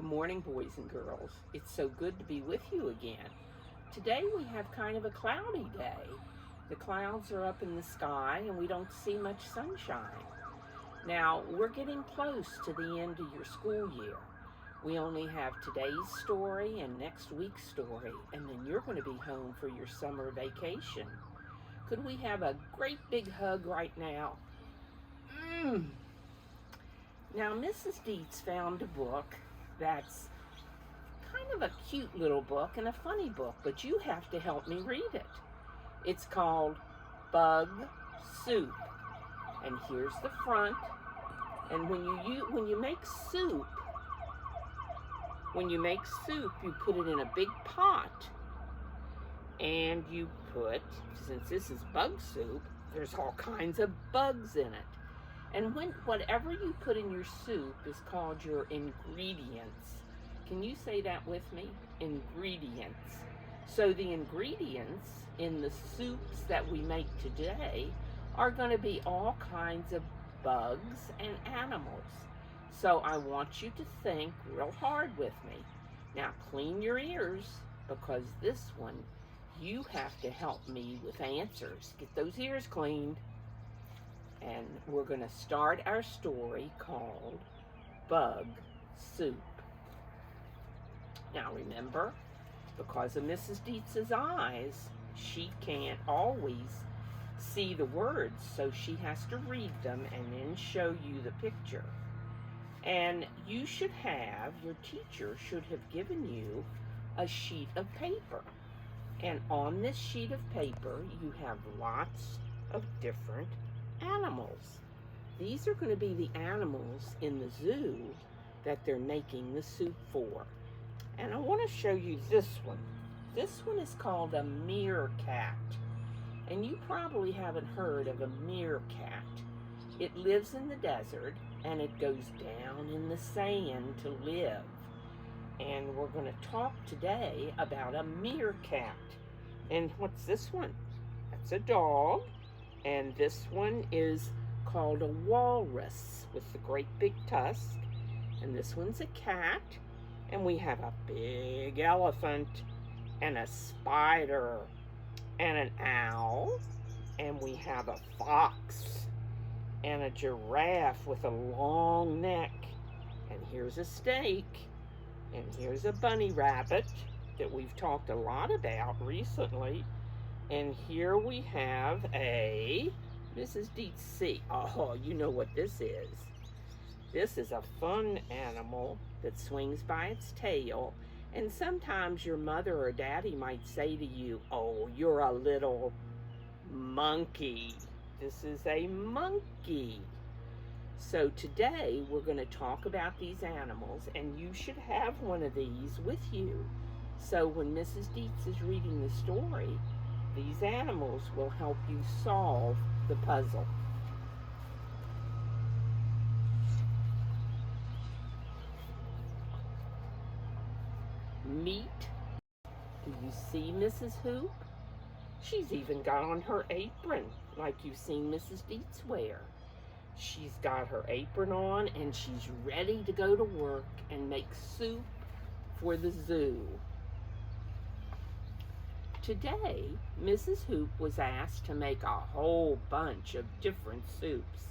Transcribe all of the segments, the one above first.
Good morning, boys and girls. It's so good to be with you again. Today we have kind of a cloudy day. The clouds are up in the sky and we don't see much sunshine. Now, we're getting close to the end of your school year. We only have today's story and next week's story, and then you're going to be home for your summer vacation. Could we have a great big hug right now? Now, Mrs. Deitz found a book that's kind of a cute little book and a funny book, but you have to help me read it. It's called Bug Soup. And here's the front. And when you make soup, you put it in a big pot. And you put, since this is bug soup, there's all kinds of bugs in it. And whatever you put in your soup is called your ingredients. Can you say that with me? Ingredients. So the ingredients in the soups that we make today are going to be all kinds of bugs and animals. So I want you to think real hard with me. Now clean your ears, because this one, you have to help me with answers. Get those ears cleaned. And we're going to start our story called Bug Soup. Now remember, because of Mrs. Deitz's eyes, she can't always see the words, so she has to read them and then show you the picture. And you should have, your teacher should have given you a sheet of paper. And on this sheet of paper, you have lots of different animals. These are going to be the animals in the zoo that they're making the soup for. And I want to show you this one. This one is called a meerkat. And you probably haven't heard of a meerkat. It lives in the desert and it goes down in the sand to live. And we're going to talk today about a meerkat. And what's this one? That's a dog. And this one is called a walrus with the great big tusk. And this one's a cat. And we have a big elephant and a spider and an owl. And we have a fox and a giraffe with a long neck. And here's a snake. And here's a bunny rabbit that we've talked a lot about recently. And here we have a Mrs. Deitz C. Oh, you know what this is. This is a fun animal that swings by its tail. And sometimes your mother or daddy might say to you, oh, you're a little monkey. This is a monkey. So today we're going to talk about these animals, and you should have one of these with you. So when Mrs. Deitz is reading the story, these animals will help you solve the puzzle. Meet. Do you see Mrs. Hoop? She's even got on her apron like you've seen Mrs. Deitz wear. She's got her apron on and she's ready to go to work and make soup for the zoo. Today, Mrs. Hoop was asked to make a whole bunch of different soups.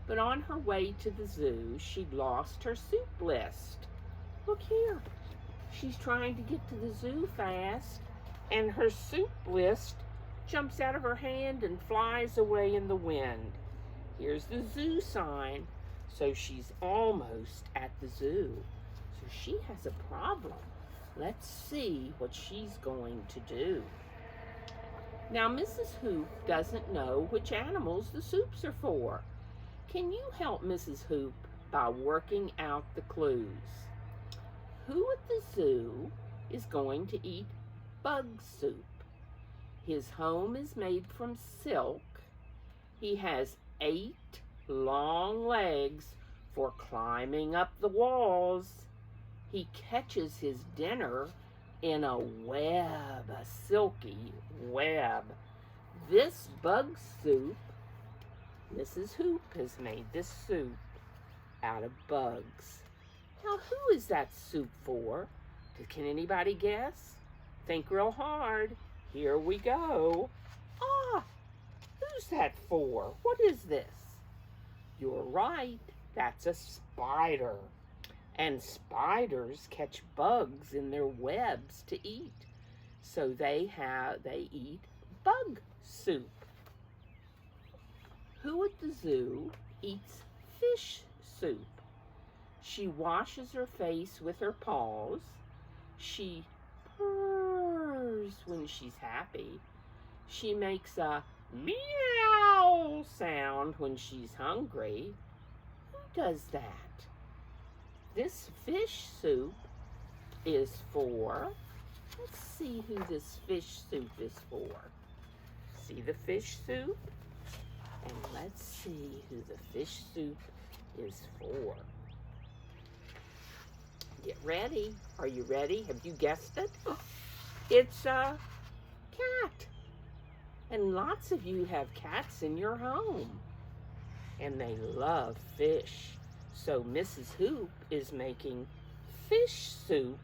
But on her way to the zoo, she'd lost her soup list. Look here. She's trying to get to the zoo fast, and her soup list jumps out of her hand and flies away in the wind. Here's the zoo sign, so she's almost at the zoo. So she has a problem. Let's see what she's going to do. Now, Mrs. Hoop doesn't know which animals the soups are for. Can you help Mrs. Hoop by working out the clues? Who at the zoo is going to eat bug soup? His home is made from silk. He has 8 long legs for climbing up the walls. He catches his dinner in a web, a silky web. This bug soup, Mrs. Hoop has made this soup out of bugs. Now, who is that soup for? Can anybody guess? Think real hard. Here we go. Ah, who's that for? What is this? You're right. That's a spider. And spiders catch bugs in their webs to eat. So they eat bug soup. Who at the zoo eats fish soup? She washes her face with her paws. She purrs when she's happy. She makes a meow sound when she's hungry. Who does that? This fish soup is for, let's see who this fish soup is for. See the fish soup? And let's see who the fish soup is for. Get ready. Are you ready? Have you guessed it? It's a cat. And lots of you have cats in your home. And they love fish. So Mrs. Hoop is making fish soup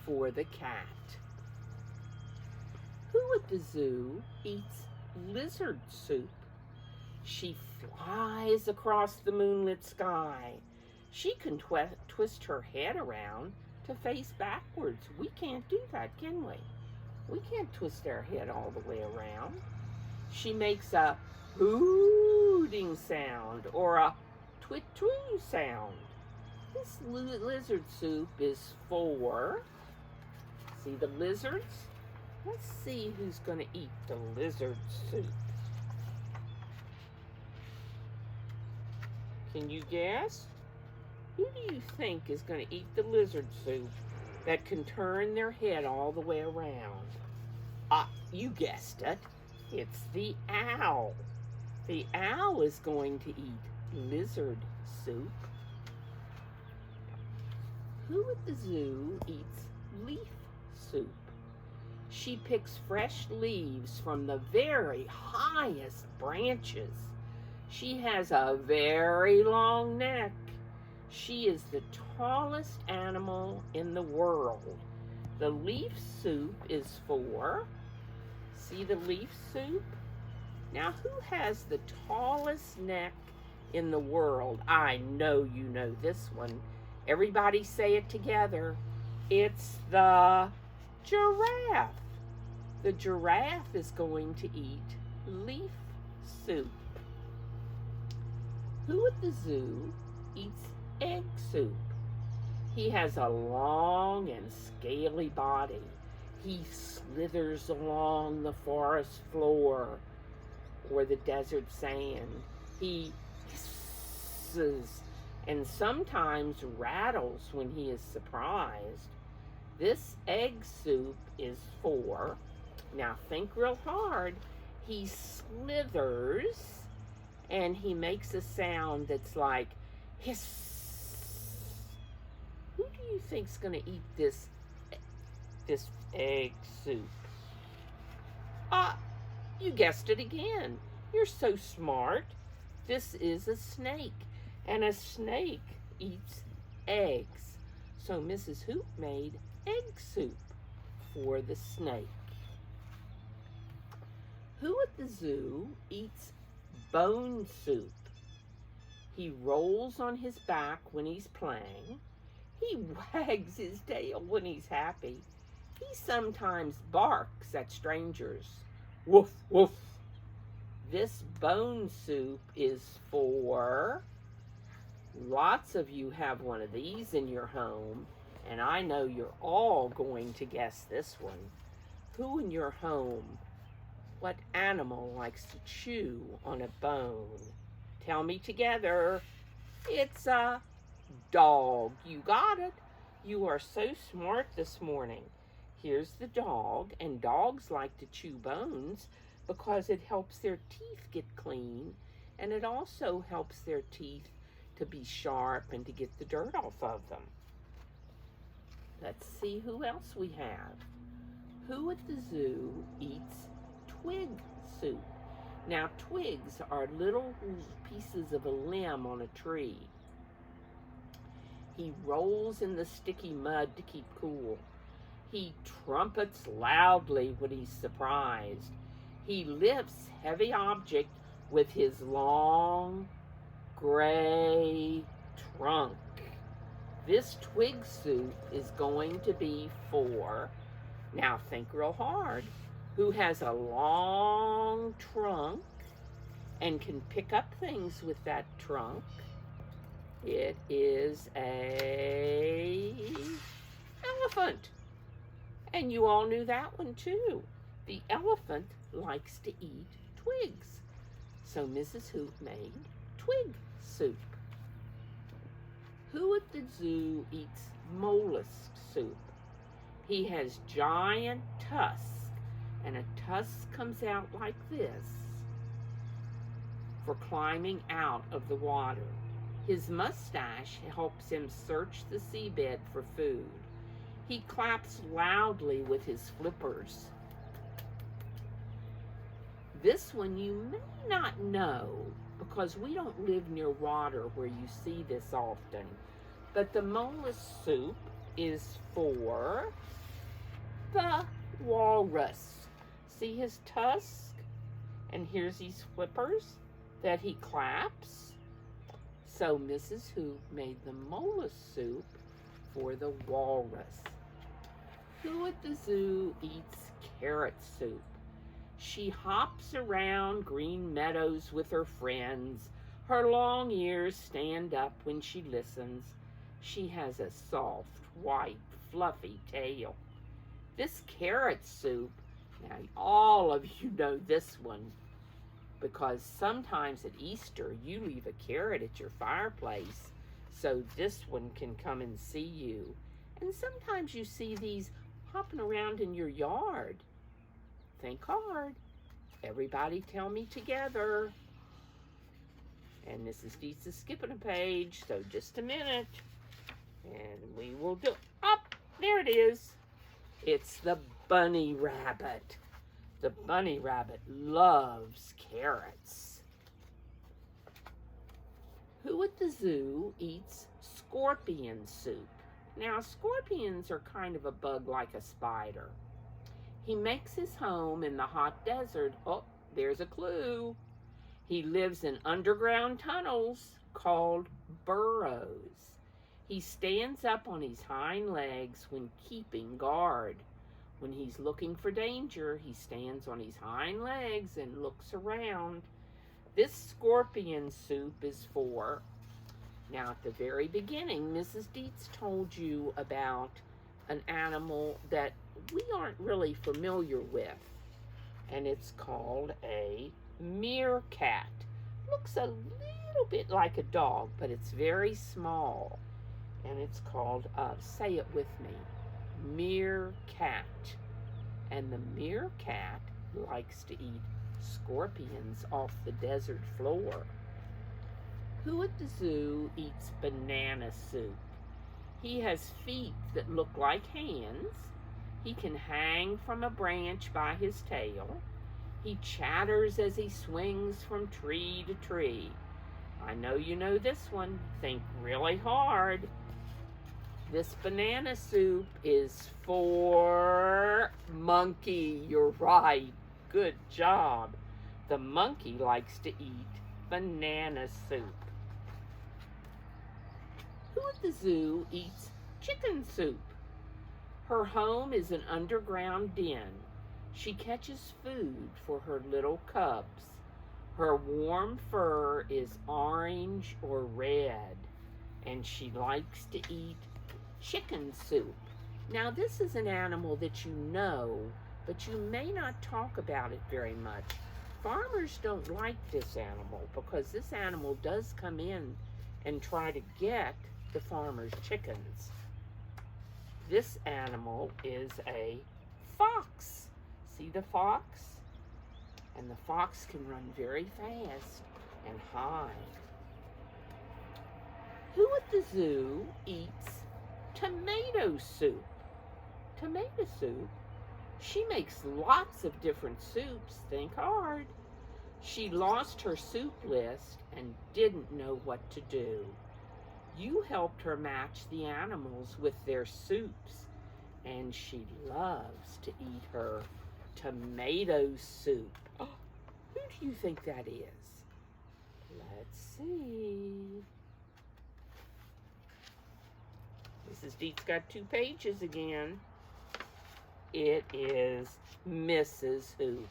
for the cat. Who at the zoo eats lizard soup? She flies across the moonlit sky. She can twist her head around to face backwards. We can't do that, can we? We can't twist our head all the way around. She makes a hooting sound or a twit-twoo sound. This lizard soup is for, see the lizards? Let's see who's going to eat the lizard soup. Can you guess? Who do you think is going to eat the lizard soup that can turn their head all the way around? Ah, you guessed it. It's the owl. The owl is going to eat lizard soup. Who at the zoo eats leaf soup? She picks fresh leaves from the very highest branches. She has a very long neck. She is the tallest animal in the world. The leaf soup is for, see the leaf soup? Now, who has the tallest neck in the world? I know you know this one. Everybody say it together. It's the giraffe. The giraffe is going to eat leaf soup. Who at the zoo eats egg soup? He has a long and scaly body. He slithers along the forest floor or the desert sand. He hisses and sometimes rattles when he is surprised. This egg soup is for, now think real hard, he slithers and he makes a sound that's like hiss. Who do you think's going to eat this egg soup? You guessed it again. You're so smart. This is a snake, and a snake eats eggs. So Mrs. Hoop made egg soup for the snake. Who at the zoo eats bone soup? He rolls on his back when he's playing. He wags his tail when he's happy. He sometimes barks at strangers. Woof, woof. This bone soup is for, lots of you have one of these in your home, and I know you're all going to guess this one. Who in your home, what animal likes to chew on a bone? Tell me together. It's a dog. You got it. You are so smart this morning. Here's the dog, and dogs like to chew bones because it helps their teeth get clean, and it also helps their teeth to be sharp and to get the dirt off of them. Let's see who else we have. Who at the zoo eats twig soup? Now, twigs are little pieces of a limb on a tree. He rolls in the sticky mud to keep cool. He trumpets loudly when he's surprised. He lifts heavy object with his long gray trunk. This twig soup is going to be for, now think real hard, who has a long trunk and can pick up things with that trunk. It is a elephant. And you all knew that one too. The elephant likes to eat twigs. So Mrs. Hoop made twig soup. Who at the zoo eats mollusk soup? He has giant tusks, and a tusk comes out like this for climbing out of the water. His mustache helps him search the seabed for food. He claps loudly with his flippers. This one you may not know because we don't live near water where you see this often. But the mollusk soup is for the walrus. See his tusk? And here's his flippers that he claps. So Mrs. Hoop made the mollusk soup for the walrus. Who at the zoo eats carrot soup? She hops around green meadows with her friends. Her long ears stand up when she listens. She has a soft, white, fluffy tail. This carrot soup, now all of you know this one, because sometimes at Easter you leave a carrot at your fireplace so this one can come and see you. And sometimes you see these hopping around in your yard. Think hard. Everybody tell me together. And Mrs. Deitz is skipping a page, so just a minute. And we will do, there it is. It's the bunny rabbit. The bunny rabbit loves carrots. Who at the zoo eats scorpion soup? Now, scorpions are kind of a bug like a spider. He makes his home in the hot desert. Oh, there's a clue. He lives in underground tunnels called burrows. He stands up on his hind legs when keeping guard. When he's looking for danger, he stands on his hind legs and looks around. This scorpion soup is for, now at the very beginning, Mrs. Deitz told you about an animal that we aren't really familiar with, and it's called a meerkat. Looks a little bit like a dog, but it's very small, and it's called, say it with me, meerkat. And the meerkat likes to eat scorpions off the desert floor. Who at the zoo eats banana soup? He has feet that look like hands. He can hang from a branch by his tail. He chatters as he swings from tree to tree. I know you know this one. Think really hard. This banana soup is for monkey. You're right. Good job. The monkey likes to eat banana soup. Who at the zoo eats chicken soup? Her home is an underground den. She catches food for her little cubs. Her warm fur is orange or red, and she likes to eat chicken soup. Now, this is an animal that you know, but you may not talk about it very much. Farmers don't like this animal because this animal does come in and try to get the farmer's chickens. This animal is a fox. See the fox? And the fox can run very fast and high. Who at the zoo eats tomato soup? Tomato soup? She makes lots of different soups. Think hard. She lost her soup list and didn't know what to do. You helped her match the animals with their soups, and she loves to eat her tomato soup. Oh, who do you think that is? Let's see. Mrs. Deitz got 2 pages again. It is Mrs. Hoop,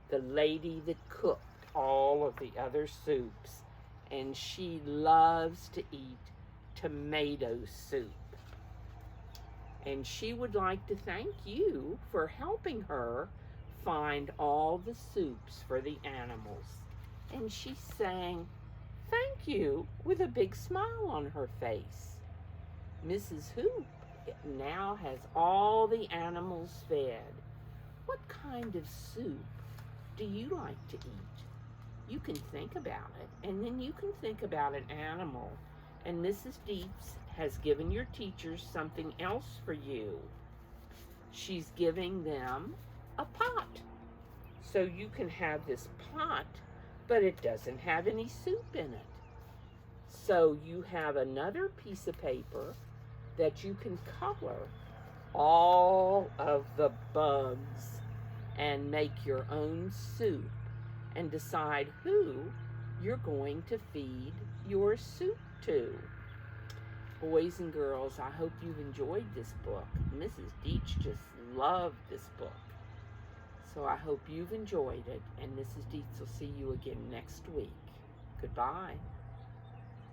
the lady that cooked all of the other soups, and she loves to eat tomato soup. And she would like to thank you for helping her find all the soups for the animals. And she sang, "Thank you," with a big smile on her face. Mrs. Hoop now has all the animals fed. What kind of soup do you like to eat? You can think about it, and then you can think about an animal. And Mrs. Deitz has given your teachers something else for you. She's giving them a pot. So you can have this pot, but it doesn't have any soup in it. So you have another piece of paper that you can color all of the bugs and make your own soup and decide who you're going to feed your soup to. Boys and girls, I hope you've enjoyed this book. Mrs. Deitz just loved this book. So I hope you've enjoyed it, and Mrs. Deitz will see you again next week. Goodbye.